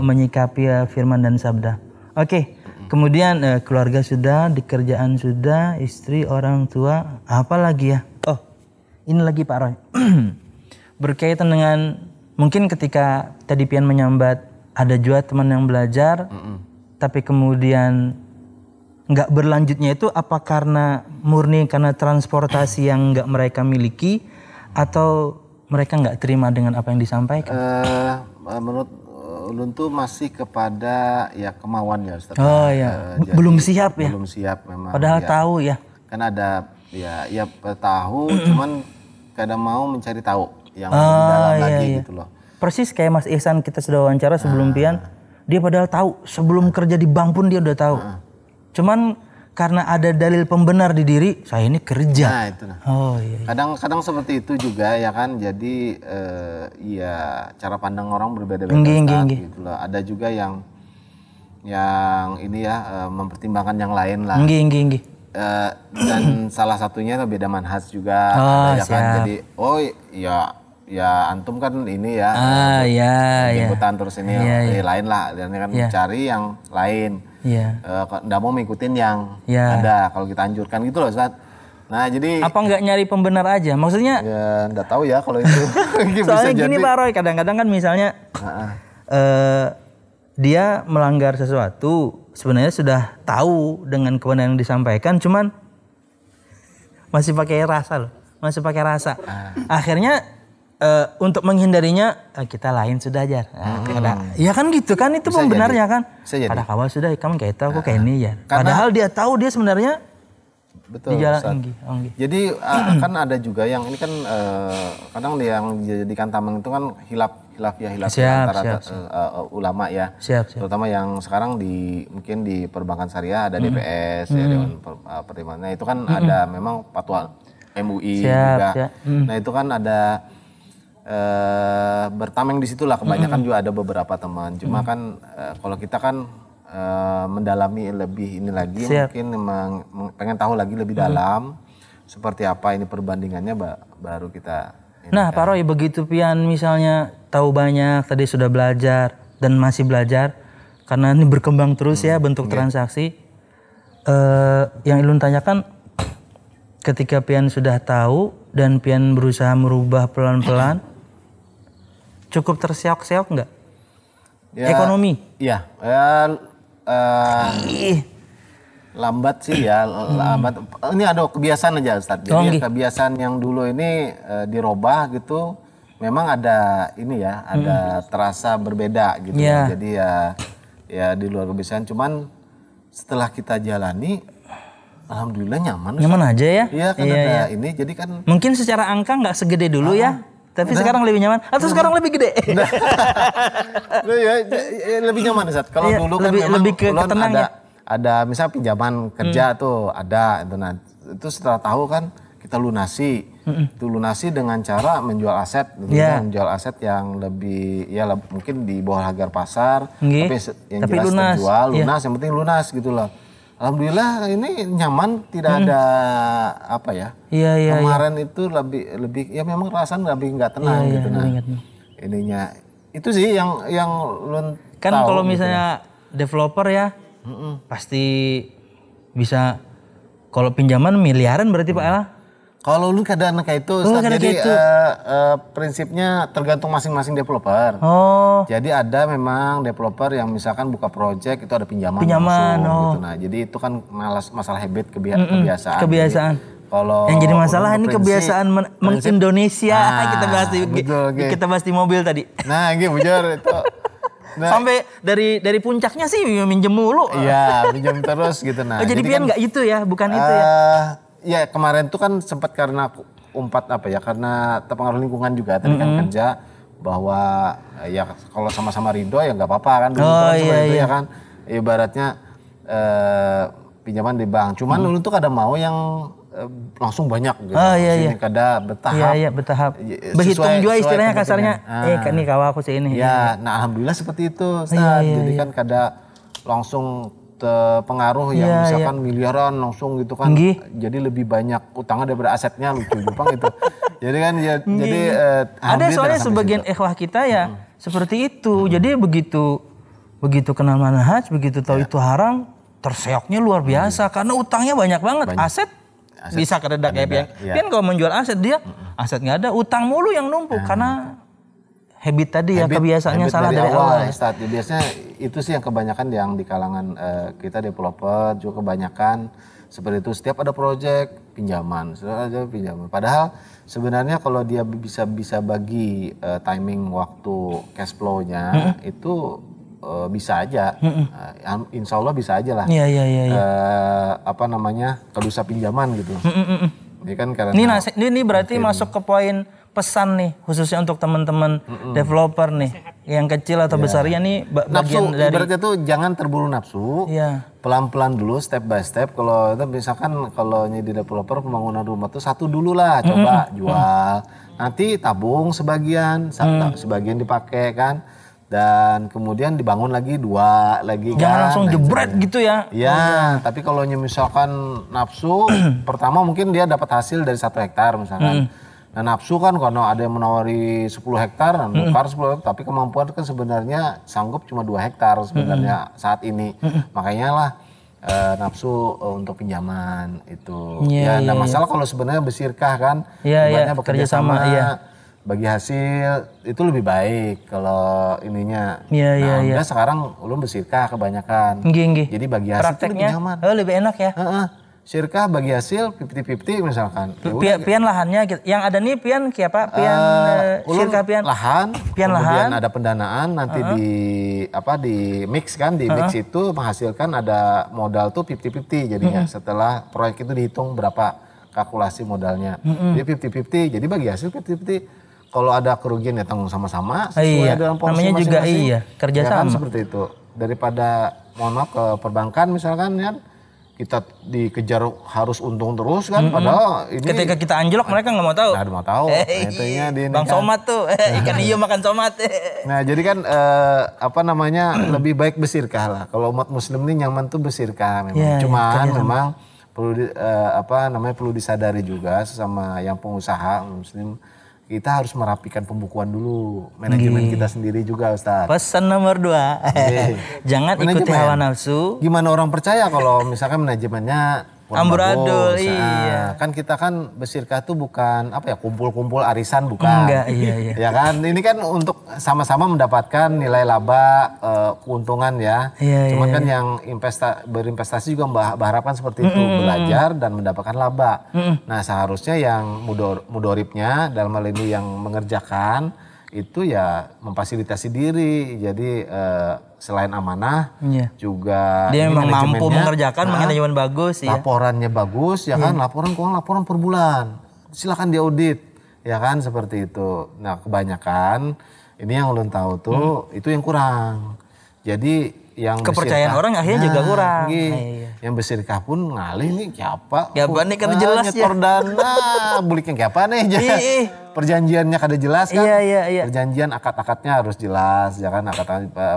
menyikapi firman dan sabda. Oke. Kemudian keluarga sudah, di kerjaan sudah, istri, orang tua, apa lagi ya? Oh, ini lagi Pak Roy. Berkaitan dengan mungkin ketika tadi Pian menyambat ada juga teman yang belajar, tapi kemudian nggak berlanjutnya itu apa karena murni karena transportasi yang nggak mereka miliki atau mereka nggak terima dengan apa yang disampaikan? Menurut ulun tuh masih kepada ya kemauannya Ustaz. Oh iya. Belum siap ya. Belum siap memang. Padahal tahu ya. Kan ada ya tahu cuman kadang mau mencari tahu yang lebih dalam lagi gitu loh. Persis kayak Mas Ihsan kita sudah wawancara sebelum Pian, dia padahal tahu sebelum kerja di bank pun dia udah tahu. Cuman karena ada dalil pembenar di diri, saya ini kerja. Nah itu nah. Oh iya. Kadang seperti itu juga ya kan. Jadi ya cara pandang orang berbeda-beda gitu loh. Ada juga yang ini ya mempertimbangkan yang lain lah. Dan salah satunya beda manhaj juga ada ya kan. Jadi ya antum kan ini ya. Ikutan terus ini lain lah. Dan kan cari yang lain. Nggak mau ngikutin yang ada kalau kita anjurkan gitu loh Ustaz. Nah jadi Apa nggak nyari pembenar aja? Maksudnya ya nggak tahu ya kalau itu. soalnya Bisa gini jadi. Pak Roy, kadang-kadang kan misalnya dia melanggar sesuatu, sebenarnya sudah tahu dengan kebenaran yang disampaikan, cuman masih pakai rasa loh, masih pakai rasa. Akhirnya untuk menghindarinya kita lain sudah ajar. Ya kan gitu kan, itu Bisa pembenarnya jadi. kan. Bisa jadi. Pada awal sudah kamu kayak itu, aku kayak ini ya. Karena- Padahal dia tahu dia sebenarnya Betul. di jalan Ustaz. Enggi. Jadi kan ada juga yang ini kan kadang yang dijadikan tameng itu kan hilaf Siap, antara siap. ulama ya. Siap. Terutama yang sekarang mungkin di perbankan syariah ada DPS ya, Dewan Pertimbangan. Nah, itu kan ada memang fatwa MUI Siap, juga. siap. Nah itu kan ada bertameng di situlah kebanyakan juga ada beberapa teman. Cuma kan kalau kita kan mendalami lebih ini lagi, Siap. mungkin pengen tahu lagi lebih dalam seperti apa ini perbandingannya baru kita. Nah Pak Roy, begitu pian misalnya tahu banyak, tadi sudah belajar dan masih belajar, karena ini berkembang terus ya bentuk transaksi. Yang Ilun tanyakan, ketika pian sudah tahu dan pian berusaha merubah pelan-pelan, cukup terseok-seok nggak? Ya, Ekonomi? Iya, Ih, lambat sih ya, lambat. Ini ada kebiasaan aja Ustaz. Jadi kebiasaan yang dulu ini dirubah gitu, memang ada ini ya, ada terasa berbeda gitu. Iya. Jadi ya di luar kebiasaan. Cuman setelah kita jalani, alhamdulillah nyaman. nyaman aja ya? Iya kan ada ini, jadi kan Mungkin secara angka nggak segede dulu ya, tapi sekarang lebih nyaman. Atau sekarang lebih gede? lebih nyaman Ustaz. Kalau Iya, dulu kan lebih- memang lebih ke ulun tenang ya? ada misal pinjaman kerja tuh ada itu. Nah, itu setelah tahu kan kita lunasi. Itu lunasi dengan cara menjual aset, gitu. Iya. Menjual aset yang lebih ya mungkin di bawah harga pasar, Nggih. tapi yang Tapi jelas lunas. terjual, Iya. lunas, yang penting lunas gitu loh. Alhamdulillah ini nyaman, tidak ada apa ya. Iya. Kemarin itu lebih ya memang rasanya lebih nggak tenang Iya, gitu. Nah, lebih nggak tenang. ininya itu sih yang lu Kan tahu kalau gitu. misalnya developer ya, pasti bisa, kalau pinjaman miliaran berarti Pak Ella? Kalau lu keadaan kayak itu, Ustaz, kadang jadi kayak itu. prinsipnya tergantung masing-masing developer. Oh, Jadi ada memang developer yang misalkan buka project itu ada pinjaman Pinjaman, langsung oh. gitu. Nah, jadi itu kan masalah habit kebiasaan. kebiasaan. Jadi, kalau Yang jadi masalah orang ini berprinsip- kebiasaan meng-Indonesia. Kita bahas di betul, oke. kita bahas di mobil tadi. Nah, gitu bujur itu. Nah, Sampai dari puncaknya sih minjem mulu. iya, pinjam terus gitu. Nah, Oh, jadi pian kan, nggak itu ya, bukan itu ya. Ya kemarin tuh kan sempat karena karena terpengaruh lingkungan juga tadi kan kerja bahwa ya kalau sama-sama ridho ya nggak apa-apa kan dulu Oh, kan seperti iya, itu iya. ya kan ibaratnya pinjaman di bank. Cuman dulu tuh kadang mau yang langsung banyak gitu. Oh, iya, Sini iya. kadang bertahap. Iya, bertahap. Sesuai- Berhitung juga sesuai istilahnya kasarnya. kepentingan. Nih kawan aku sih ini. Ya, nah alhamdulillah seperti itu, Ustaz. Iya, Jadi kan kadang langsung terpengaruh yang misalkan miliaran langsung gitu kan. Nggih. Jadi lebih banyak utangnya daripada asetnya, lucu Jepang itu. Jadi kan jadi Ada alhamdulillah soalnya sampai sebagian situ. ikhwah kita ya seperti itu. Jadi begitu kenal manhaj, begitu tahu itu haram, terseoknya luar biasa karena utangnya banyak banget. Aset bisa kededak ya pian. Iya. Pian kalau menjual aset dia aset nggak ada, utang mulu yang numpuk karena habit tadi ya, kebiasaannya Habit salah dari awal. ya. Start. Ya, biasanya itu sih yang kebanyakan yang di kalangan kita developer juga kebanyakan seperti itu. Setiap ada project pinjaman, setiap ada pinjaman. Padahal sebenarnya kalau dia bisa bagi timing waktu cash flow-nya itu bisa aja. Insya Allah bisa aja lah. Iya. Kedusa pinjaman gitu. Ini kan karena Ini berarti masuk ke poin pesan nih khususnya untuk teman-teman developer nih yang kecil atau besarnya nih nafsu, bagian dari ibaratnya tuh jangan terburu nafsu. Iya. Pelan-pelan dulu, step by step. Kalau itu misalkan kalau jadi developer pembangunan rumah tuh satu dulu lah, coba jual. Nanti tabung sebagian, sebagian dipakai kan. Dan kemudian dibangun lagi dua lagi kan. Jangan langsung Nah, jebret gitu ya. Iya, tapi kalau misalkan nafsu, pertama mungkin dia dapat hasil dari 1 hektar misalkan. Nah nafsu kan karena ada yang menawari 10 hektar, nukar 10 hektar, tapi kemampuan kan sebenarnya sanggup cuma 2 hektar sebenarnya saat ini. Makanya lah nafsu untuk pinjaman itu. Iya, Ya enggak masalah kalau sebenarnya bersirkah kan. Iya, bekerja kerja sama, iya. bagi hasil itu lebih baik kalau ininya. Iya, Udah sekarang ulun bersirkah kebanyakan. Nggih. Jadi bagi hasil itu lebih Prakteknya nyaman. lebih enak ya. Sirkah bagi hasil 50-50 misalkan. Ya udah, Pian lahannya gitu. Yang ada nih pian siapa? Pian ulun sirka pian. lahan, Pian kemudian lahan. ada pendanaan nanti di mix kan, di mix itu menghasilkan ada modal tuh 50-50 jadinya setelah proyek itu dihitung berapa kalkulasi modalnya. Jadi 50-50, jadi bagi hasil 50-50. Kalau ada kerugian ya tanggung sama-sama sesuai dengan porsi namanya juga masing-masing. kerja Ya kan, sama. seperti itu. Daripada mohon maaf ke perbankan misalkan kan kita dikejar harus untung terus kan, padahal ini Ketika kita anjlok mereka nggak mau tahu. nggak mau tahu. Nah, itunya di ini Bang kan. Somat tuh, ikan hiu makan somat. Nah jadi kan lebih baik bersirkah lah. Kalau umat muslim ini nyaman tuh bersirkah memang. Ya, Cuman memang perlu perlu disadari juga sesama yang pengusaha muslim, kita harus merapikan pembukuan dulu, manajemen kita sendiri juga Ustaz. Pesan nomor 2, jangan ikuti Manajemen. hawa nafsu. Gimana orang percaya kalau misalkan manajemennya kurang Amburadul, bagus. iya. Kan kita kan bersirkah tuh bukan kumpul-kumpul arisan bukan. Enggak, iya. Ya kan, ini kan untuk sama-sama mendapatkan nilai laba, keuntungan ya. Iya, Cuman kan yang berinvestasi juga berharapan seperti itu, belajar dan mendapatkan laba. Nah seharusnya yang mudoripnya dalam hal ini yang mengerjakan itu ya memfasilitasi diri. Jadi selain amanah juga Dia memang mampu manajemennya, mengerjakan manajemen bagus ya. laporannya bagus ya kan, laporan per bulan, silakan diaudit ya kan, seperti itu. Nah kebanyakan ini yang ulun tahu tuh itu yang kurang. Jadi yang Kepercayaan bersirkah, orang akhirnya juga kurang. Yang bersirkah pun ngalih nih siapa? Siapa nih kan jelas ya. Nyetor dana, buliknya siapa nih? Perjanjiannya kada jelas kan? Iya. Perjanjian akad-akadnya harus jelas ya kan,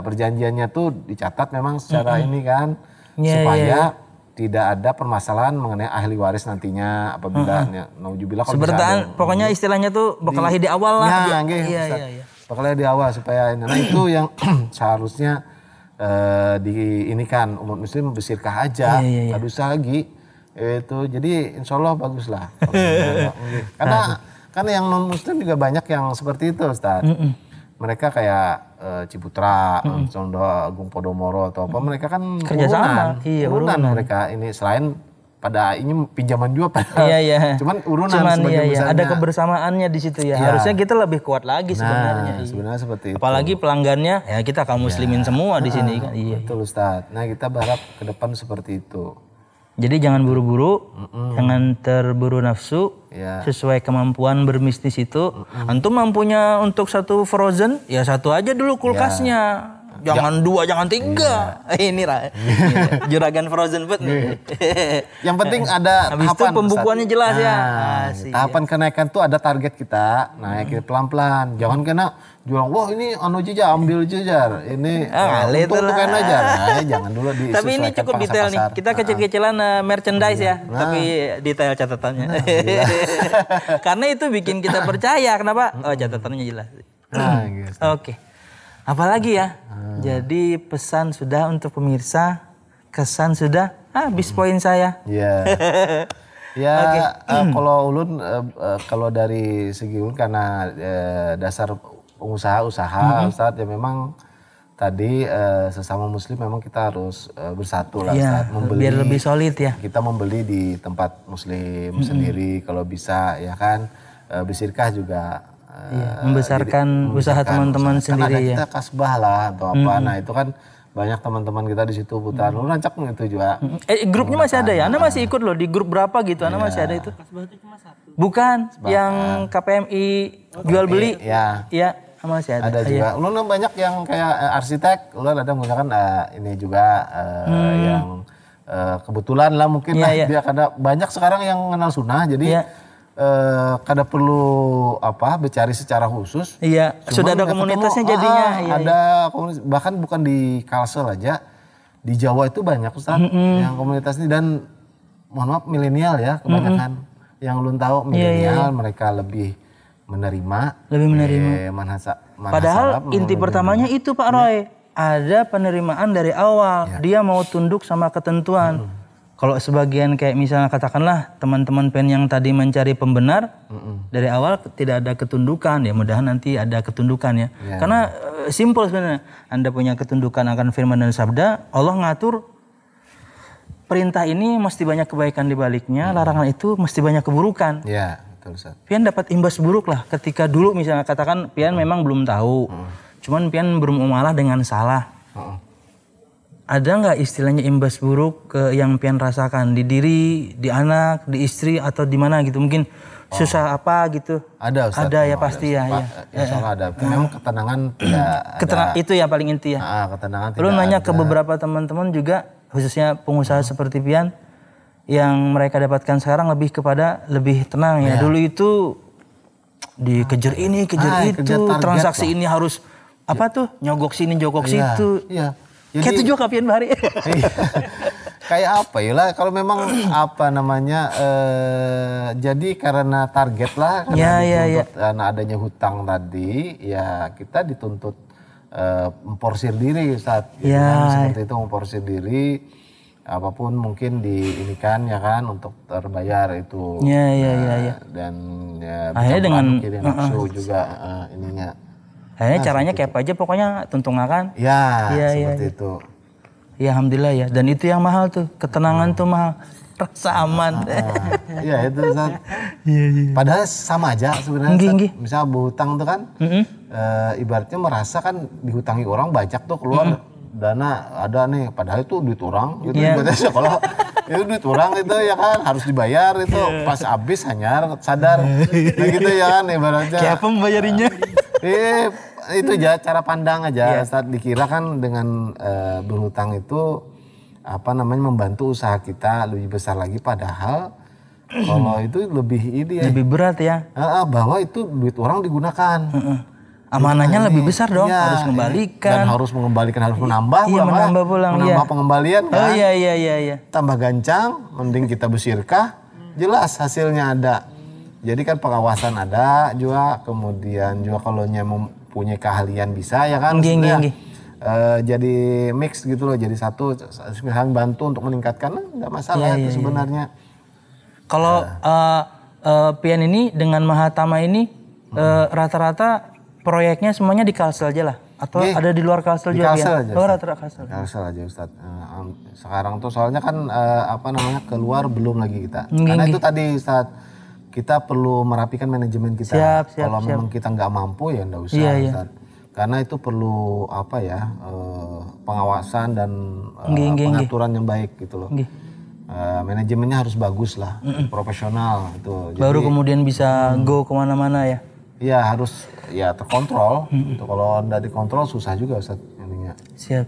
perjanjiannya tuh dicatat memang secara ini kan, supaya tidak ada permasalahan mengenai ahli waris nantinya apabila naujubillah kalau Sebertaan pokoknya istilahnya tuh bekalahi di awal lah. Iya. Bekalahi di awal supaya ini. Nah itu yang seharusnya di ini kan umat muslim bersirkah aja, nggak usah lagi itu. Jadi insya Allah bagus lah. Karena yang non muslim juga banyak yang seperti itu Ustaz. Mereka kayak Ciputra, Condoh Agung Podomoro atau apa, mereka kan urunan mereka ini selain pada ini pinjaman juga pada. Cuman urunan sebagian besarnya. Ada kebersamaannya di situ ya. Harusnya kita lebih kuat lagi sebenarnya. Sebenarnya seperti itu. Apalagi pelanggannya ya kita kaum muslimin semua di sini kan. Betul Ustaz. Nah kita berharap ke depan seperti itu. Jadi jangan buru-buru, jangan terburu nafsu, sesuai kemampuan berbisnis itu. Antum mampunya untuk satu frozen, ya satu aja dulu kulkasnya. Jangan 2, jangan 3. Ini juragan frozen food nih. Yang penting ada habis itu pembukuannya jelas ya. Tahapan kenaikan tuh ada target kita, naik pelan-pelan. Jangan kena jual, wah ini jajar, ambil jajar. Ini untuk kena aja. Nah, jangan dulu disesuaikan. Tapi ini cukup detail nih. Kita kecil-kecilan merchandise ya, tapi detail catatannya. Karena itu bikin kita percaya. Kenapa? Oh catatannya jelas. Gitu. Oke. Apalagi ya? Jadi pesan sudah untuk pemirsa, kesan sudah, habis poin saya. Kalau ulun, kalau dari segi ulun karena dasar usaha Ustaz ya memang tadi sesama muslim memang kita harus bersatu lah Ustaz, biar lebih solid ya. Kita membeli di tempat muslim sendiri kalau bisa ya kan, bersirkah juga. Membesarkan usaha teman-teman sendiri ada ya. Kita kasbah lah atau apa. Nah itu kan banyak teman-teman kita di situ putar. Lu rancak itu juga. Grupnya masih ada ya? Anda masih ikut loh di grup berapa gitu? Anda masih ada itu? Kasbah itu cuma satu. Bukan yang KPMI jual beli? Iya. Masih ada. Ada juga. Lu banyak yang kayak arsitek. Lu ada menggunakan ini juga yang kebetulan lah mungkin dia kada banyak sekarang yang kenal sunnah. Jadi kada perlu bercari secara khusus. Sudah ada komunitasnya jadinya. Ada komunitas, bahkan bukan di Kalsel aja, di Jawa itu banyak Ustaz yang komunitas ini, dan mohon maaf milenial ya kebanyakan. Yang ulun tahu milenial mereka lebih menerima. Padahal inti pertamanya itu Pak Roy. ada penerimaan dari awal. Dia mau tunduk sama ketentuan. Kalau sebagian kayak misalnya katakanlah teman-teman PEN yang tadi mencari pembenar, dari awal tidak ada ketundukan, ya mudahan nanti ada ketundukan ya. Karena simpel sebenarnya, Anda punya ketundukan akan firman dan sabda, Allah ngatur perintah ini mesti banyak kebaikan di baliknya, larangan itu mesti banyak keburukan. Ya, betul Ustaz. Pian dapat imbas buruk lah ketika dulu misalnya katakan Pian memang belum tahu, cuman Pian bermuamalah dengan salah. Ada nggak istilahnya imbas buruk ke yang Pian rasakan di diri, di anak, di istri atau di mana gitu? Mungkin susah apa gitu? Ada Ustaz. Ada ya pasti ya. Insya Allah ada. Memang ketenangan tidak ada. Itu ya paling inti ya. Ketenangan Lu tidak nanya ada. ke beberapa teman-teman juga, khususnya pengusaha seperti Pian, yang mereka dapatkan sekarang lebih kepada lebih tenang ya. Dulu itu dikejar ini, kejar itu, kejar target transaksi lah. ini harus apa tuh? Nyogok sini, nyogok situ. Iya. Kayak itu juga Pian Bahari. Kayak apa ya lah kalau memang apa namanya jadi karena target lah karena dituntut karena adanya hutang tadi ya kita dituntut memporsir diri saat seperti itu memporsir diri apapun mungkin ini kan ya kan untuk terbayar itu dan ya akhirnya dengan nafsu juga ininya akhirnya caranya kayak apa aja pokoknya tuntungakan seperti itu. Ya alhamdulillah ya. Dan itu yang mahal tuh. Ketenangan tuh mahal. Rasa aman. Iya itu Ustaz. Padahal sama aja sebenarnya. Misal berhutang tuh kan. Ibaratnya merasa kan dihutangi orang banyak tuh keluar dana ada nih. Padahal itu duit orang. Gitu ibaratnya sekolah. Itu duit orang itu ya kan harus dibayar itu. Pas habis hanya sadar. Nah gitu ya kan ibaratnya. Kayak apa membayarinya? Itu aja cara pandang aja saat dikira kan dengan berhutang itu apa namanya membantu usaha kita lebih besar lagi padahal kalau itu lebih lebih berat ya bahwa itu duit orang digunakan amanahnya lebih besar dong harus mengembalikan dan harus mengembalikan harus menambah menambah pengembalian kan iya tambah gancang mending kita bersirkah jelas hasilnya ada jadi kan pengawasan ada juga kemudian juga kalau punya keahlian bisa ya kan jadi mix gitu loh jadi satu misalnya bantu untuk meningkatkan nggak masalah itu sebenarnya kalau Pian ini dengan Mahatama ini rata-rata proyeknya semuanya di Kalsel aja lah atau ada di luar Kalsel juga Pian? Rata-rata Kalsel aja Ustaz. Sekarang tuh soalnya kan apa namanya keluar belum lagi kita karena itu tadi saat kita perlu merapikan manajemen kita. Kalau memang kita nggak mampu ya nggak usah. Ustaz. Karena itu perlu apa ya pengawasan dan pengaturan yang baik gitu loh. Manajemennya harus bagus lah, profesional itu. Baru kemudian bisa go kemana-mana ya? Iya harus ya terkontrol. Itu kalau nggak dikontrol susah juga Ustaz ininya. Siap.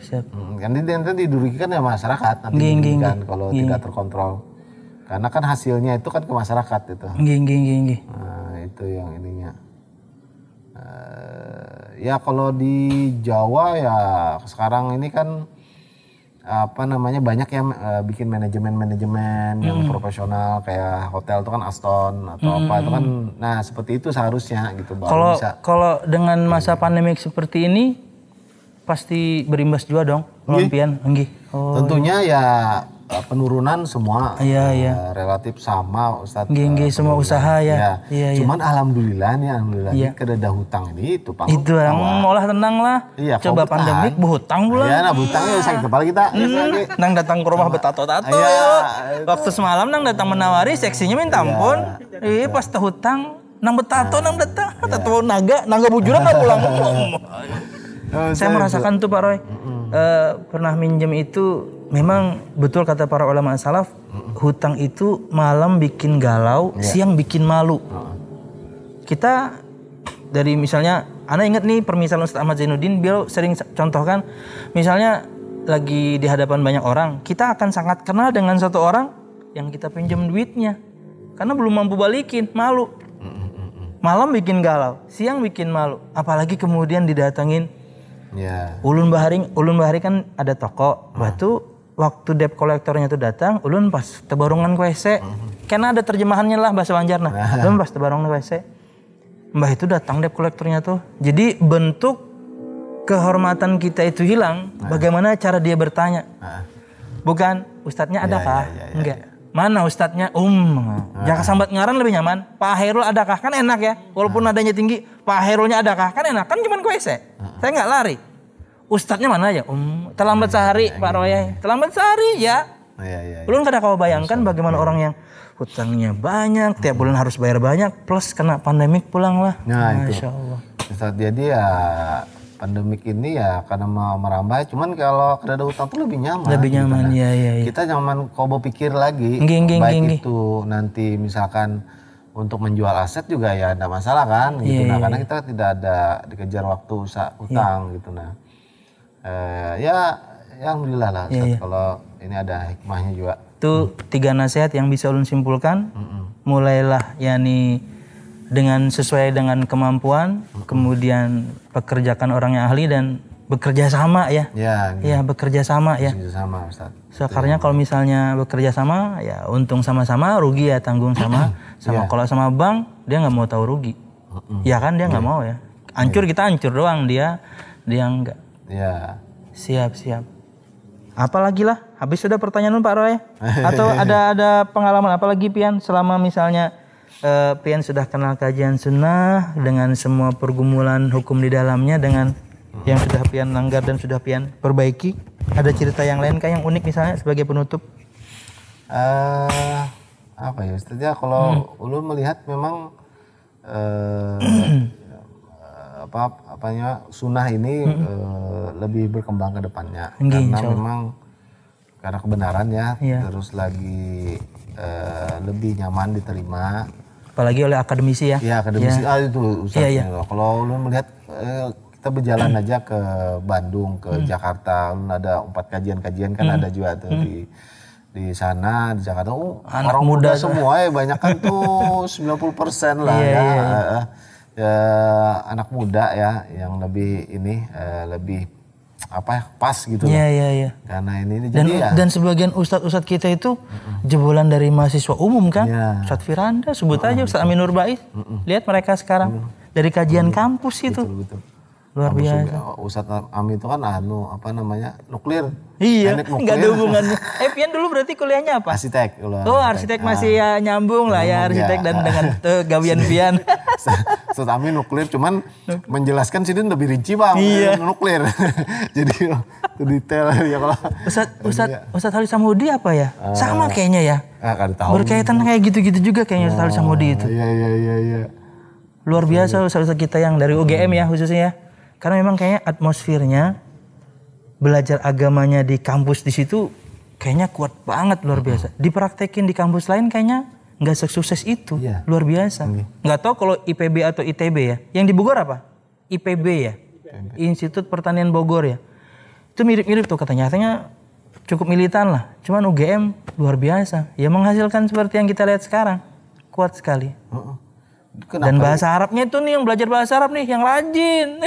Kan nanti dirugikan ya masyarakat nanti kan kalau tidak terkontrol. Karena kan hasilnya itu kan ke masyarakat itu. Nah, itu yang ininya. Ya kalau di Jawa ya sekarang ini kan apa namanya banyak yang bikin manajemen yang profesional kayak hotel itu kan Aston atau apa itu kan. Nah seperti itu seharusnya gitu. Kalau dengan masa pandemik seperti ini pasti berimbas juga dong. Pian. Tentunya ya penurunan semua relatif sama Ustaz. Semua usaha ya. Cuman alhamdulillah kedada hutang ini itu Pak. Itu yang malah tenang lah. Coba pandemik berhutang pula. Iya, nah berhutangnya sakit kepala kita. Nang datang ke rumah betato-tato ya. Waktu semalam nang datang menawari seksinya minta ampun. Pas hutang nang betato tato naga bujuran nggak pulang. Saya merasakan tuh Pak Roy. Pernah minjem itu memang betul kata para ulama salaf, hutang itu malam bikin galau, siang bikin malu. Kita dari misalnya, Ana ingat nih permisalan Ustaz Ahmad Zainuddin, beliau sering contohkan, misalnya lagi di hadapan banyak orang, kita akan sangat kenal dengan satu orang yang kita pinjam duitnya, karena belum mampu balikin, malu. Malam bikin galau, siang bikin malu, apalagi kemudian didatengin. Ulun Bahari kan ada toko, batu. Waktu debt kolektornya tuh datang, ulun pas tebarungan ke WC. Karena ada terjemahannya lah bahasa Banjarna. Ulun pas tebarungan ke WC. Mbah itu datang debt kolektornya tuh. Jadi bentuk kehormatan kita itu hilang, bagaimana cara dia bertanya? Bukan ustadznya adakah? Enggak. Mana ustadznya? Jaka Sambat Ngaran lebih nyaman. Pak Hairul adakah? Kan enak ya. Walaupun nadanya tinggi, Pak Hairulnya adakah? Kan enak. Kan cuma WC. Saya nggak lari. Ustadznya mana ya? Terlambat sehari Pak Roy. Terlambat sehari ya. Belum kada kau bayangkan bagaimana orang yang hutangnya banyak, tiap bulan harus bayar banyak, plus kena pandemik pulang lah. Masya Allah. Jadi ya pandemik ini ya karena merambah, cuman kalau kada ada utang tuh lebih nyaman. Lebih nyaman, gitu, iya. Kita nyaman kau berpikir lagi, baik itu nanti misalkan untuk menjual aset juga ya ada masalah kan, gitu. Karena kita tidak ada dikejar waktu utang gitu. Ya alhamdulillah lah, kalau ini ada hikmahnya juga. Itu 3 nasihat yang bisa ulun simpulkan. Mulailah yakni dengan sesuai dengan kemampuan, kemudian pekerjakan orang yang ahli dan bekerja sama ya. Ya, bekerja sama ya. Bekerja sama, Ustaz. Karena kalau misalnya bekerja sama ya untung sama-sama, rugi ya tanggung sama. Kalau sama bank dia nggak mau tahu rugi. Ya kan dia nggak mau ya. Hancur kita hancur doang, dia enggak. Siap. Apalagi lah, habis sudah pertanyaan Pak Roy? Atau ada pengalaman apa lagi Pian selama misalnya Pian sudah kenal kajian sunnah dengan semua pergumulan hukum di dalamnya, dengan yang sudah Pian langgar dan sudah Pian perbaiki? Ada cerita yang lain kah yang unik misalnya sebagai penutup? Apa ya Ustaz? Kalau ulun melihat memang sunnah ini lebih berkembang ke depannya. Karena memang karena kebenaran ya. Terus lagi lebih nyaman diterima. Apalagi oleh akademisi ya. Iya, akademisi. Itu Ustaz. Kalau lu melihat kita berjalan aja ke Bandung, ke Jakarta, ada 4 kajian-kajian kan ada juga tuh di sana di Jakarta. Anak orang muda semua ya, banyak kan tuh 90% lah anak muda ya yang lebih lebih pas gitu. Iya. Karena ini dan sebagian ustadz kita itu jebolan dari mahasiswa umum kan. Ustadz Firanda sebut aja, Ustadz Aminur Bais. Lihat mereka sekarang dari kajian kampus itu. Betul. Luar biasa. Ustadz Amin itu kan nuklir. Iya, nggak ada hubungannya. Pian dulu berarti kuliahnya apa? Arsitek. Arsitek masih ya nyambung lah ya arsitek dan dengan gawian Pian. Ustadz Amin nuklir, cuman menjelaskan sini lebih rinci bang. Nuklir. Jadi detail ya kalau. Ustadz Halid Samudi apa ya? Sama kayaknya ya. Berkaitan kayak gitu-gitu juga kayaknya Ustadz Halid Samudi itu. Iya. Luar biasa ustadz kita yang dari UGM ya khususnya ya. Karena memang kayaknya atmosfernya belajar agamanya di kampus di situ kayaknya kuat banget, luar biasa. Dipraktekin di kampus lain kayaknya nggak sukses itu, luar biasa. Nggak tahu kalau IPB atau ITB ya. Yang di Bogor apa? IPB ya, Institut Pertanian Bogor ya. Itu mirip-mirip tuh katanya cukup militan lah. Cuman UGM luar biasa, ya menghasilkan seperti yang kita lihat sekarang, kuat sekali. Dan bahasa Arabnya itu nih yang belajar bahasa Arab nih yang rajin.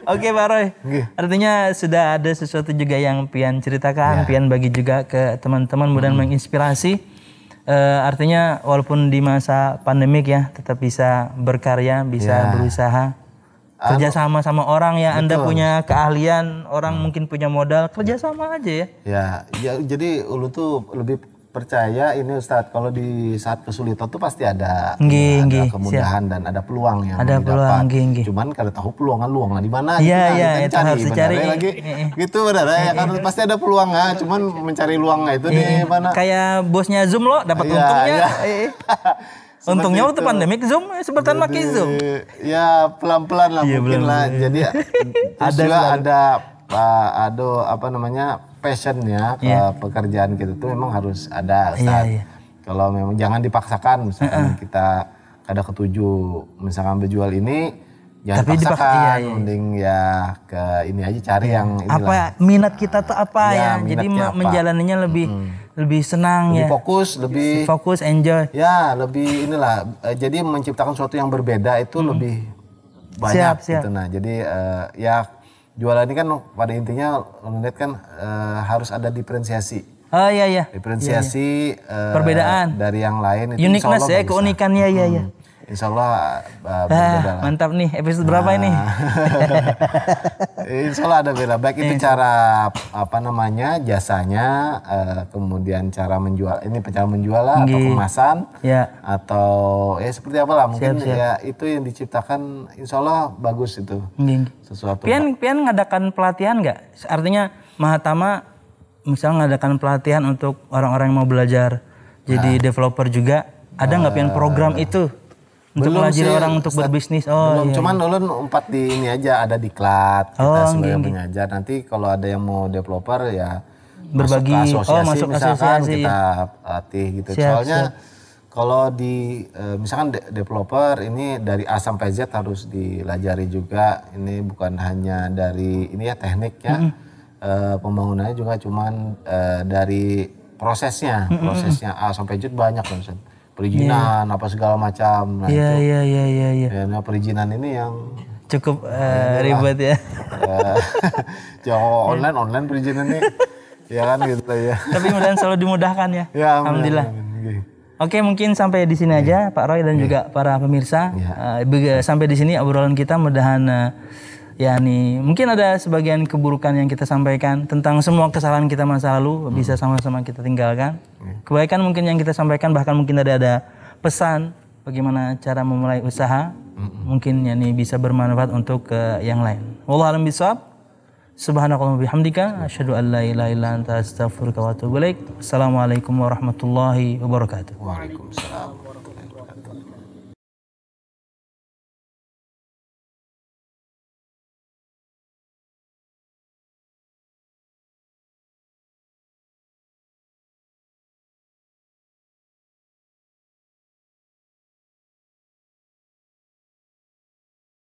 Oke Pak Roy, artinya sudah ada sesuatu juga yang Pian ceritakan, Pian bagi juga ke teman-teman, mudah-mudahan menginspirasi. Artinya walaupun di masa pandemik ya tetap bisa berkarya, bisa berusaha. Kerjasama sama orang ya, Anda punya keahlian, orang mungkin punya modal, kerjasama aja ya. Ya jadi lu tuh lebih percaya ini Ustadz, kalau di saat kesulitan tuh pasti ada kemudahan dan ada peluang yang didapat. Cuman kada tahu peluangnya di mana. Iya, itu harus dicari lagi. Gitu benar ya, kan pasti ada peluangnya, cuman mencari peluangnya itu di mana. Kayak bosnya Zoom lo dapat untungnya. Untungnya waktu pandemik Zoom sebutan pakai Zoom. Ya pelan-pelan lah mungkin lah. Jadi ada passionnya ke pekerjaan kita tuh memang harus ada. Kalau memang jangan dipaksakan, misalkan kita ada ketujuh misalkan berjual ini jangan dipaksakan, mending ya ke ini aja, cari yang inilah. Apa minat kita tuh apa ya, jadi menjalaninya lebih senang, lebih fokus, enjoy. Ya lebih inilah, jadi menciptakan sesuatu yang berbeda itu lebih banyak gitu. Nah jadi jualan ini kan pada intinya melihat kan harus ada diferensiasi. Diferensiasi perbedaan dari yang lain itu uniqueness ya, keunikannya ya. insya Allah berbeda lah. Mantap nih, episode berapa ini? Insya Allah ada beda. Baik itu cara jasanya, kemudian cara menjual. Ini cara menjual lah, atau kemasan, atau seperti apalah. Mungkin ya itu yang diciptakan. Insya Allah bagus itu. Sesuatu. Pian ngadakan pelatihan nggak? Artinya Mahatama misalnya ngadakan pelatihan untuk orang-orang yang mau belajar jadi developer juga. Ada nggak Pian program itu? Untuk mengajari orang untuk berbisnis. Belum, cuman ulun umpat di ini aja, ada diklat kita sebagai pengajar. Nanti kalau ada yang mau developer ya berbagi, masuk asosiasi kita latih gitu. Soalnya kalau di misalkan developer ini dari A sampai Z harus dilajari juga. Ini bukan hanya dari ini ya tekniknya, pembangunannya juga cuman dari prosesnya A sampai Z banyak kan. Perizinan apa segala macam. Nah, iya. Nah, perizinan ini yang cukup ribet ya. Jangan online perizinan ini. Ya kan gitu ya. Tapi mudah-mudahan selalu dimudahkan ya. Alhamdulillah. Oke, mungkin sampai di sini aja Pak Roy dan juga para pemirsa. Sampai di sini obrolan kita, mudahan mungkin ada sebagian keburukan yang kita sampaikan tentang semua kesalahan kita masa lalu bisa sama-sama kita tinggalkan. Kebaikan mungkin yang kita sampaikan, bahkan mungkin ada pesan bagaimana cara memulai usaha. Mungkin bisa bermanfaat untuk yang lain. Wallahu a'lam bishawab. Subhanakallahumma bihamdika asyhadu an la ilaha illa anta astaghfiruka wa atubu ilaik. Assalamualaikum warahmatullahi wabarakatuh. Waalaikumsalam.